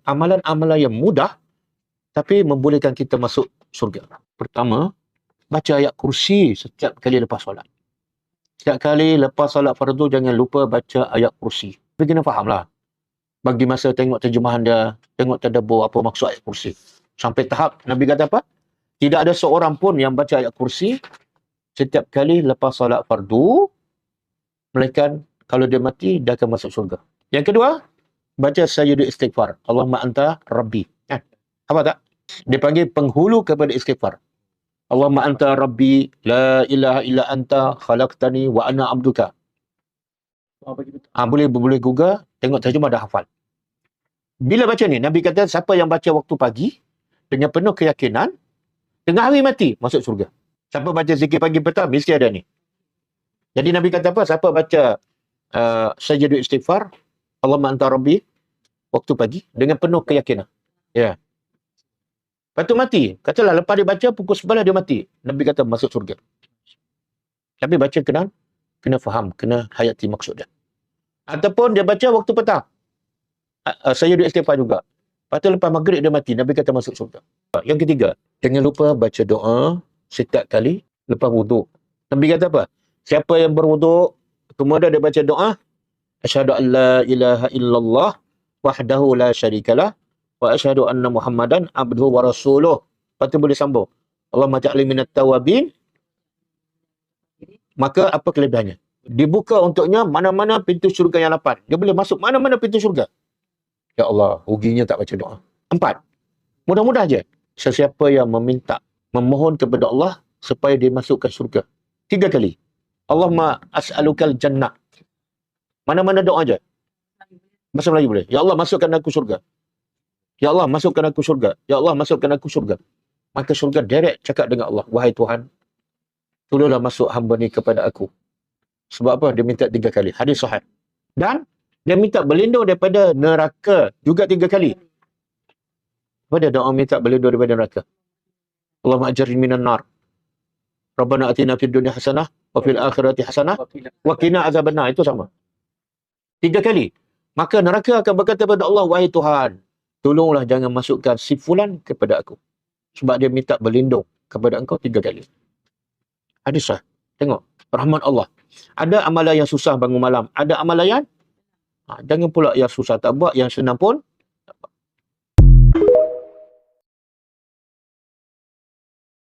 amalan-amalan yang mudah tapi membolehkan kita masuk surga. Pertama, baca ayat kursi setiap kali lepas solat. Setiap kali lepas solat fardu jangan lupa baca ayat kursi. Tapi kena fahamlah. Bagi masa tengok terjemahan dia, tengok tadabbur apa maksud ayat kursi. Sampai tahap Nabi kata apa? Tidak ada seorang pun yang baca ayat kursi setiap kali lepas solat fardu, melainkan kalau dia mati, dia akan masuk surga. Yang kedua, baca sayyidul istighfar. Allahumma anta rabbi. Apa tak? Dia panggil penghulu kepada istighfar. Allahumma anta rabbi, la ilaha illa anta, khalaqtani wa ana abduka. Boleh Google, tengok terjemah dah hafal. Bila baca ni, Nabi kata siapa yang baca waktu pagi, dengan penuh keyakinan, tengah hari mati, masuk surga. Siapa baca zikir pagi petang, mesti ada ni. Jadi Nabi kata apa? Siapa baca sayyidul istighfar, Allahumma anta rabbi, waktu pagi, dengan penuh keyakinan. Ya. Lepas tu mati. Katalah lepas dia baca, pukul 11 dia mati. Nabi kata masuk surga. Tapi baca kena faham, kena hayati maksud dia. Ataupun dia baca waktu petang. Sayyidul istighfar juga. Lepas tu lepas maghrib dia mati. Nabi kata masuk surga. Yang ketiga, jangan lupa baca doa setiap kali lepas wuduk. Nabi kata apa? Siapa yang berwuduk, kemudian dia baca doa, asyhadu an la ilaha illallah wahdahu la syarikalah wa asyhadu anna Muhammadan abduhu wa rasuluh. Lepas tu boleh sambung. Allahumma ja'alni minat tawabin. Maka apa kelebihannya? Dibuka untuknya mana-mana pintu syurga yang 8. Dia boleh masuk mana-mana pintu syurga. Ya Allah, ruginya tak baca doa. 4. Mudah-mudah je. Sesiapa yang meminta, memohon kepada Allah supaya dia masuk ke syurga. 3 kali. Allahumma as'alukal jannah. Mana-mana doa je. Bahasa Melayu boleh. Ya Allah, masukkan aku syurga. Ya Allah, masukkan aku syurga. Ya Allah, masukkan aku syurga. Maka syurga direct cakap dengan Allah. Wahai Tuhan, tolonglah masuk hamba ni kepada aku. Sebab apa? Dia minta 3 kali. Hadis sahih. Dan dia minta berlindung daripada neraka juga 3 kali. Apa dia doa minta berlindung daripada neraka? Allahumma ajirni minan nar. Rabbana atina fid dunya hasanah wa fil akhirati hasanah wa qina azabannar. Itu sama. 3 kali. Maka neraka akan berkata kepada Allah, wahai Tuhan, tolonglah jangan masukkan si fulan kepada aku. Sebab dia minta berlindung kepada engkau 3 kali. Hadis sahih. Tengok. Rahmat Allah. Ada amalan yang susah bangun malam. Ada amalan yang jangan pula yang susah tak buat, yang senang pun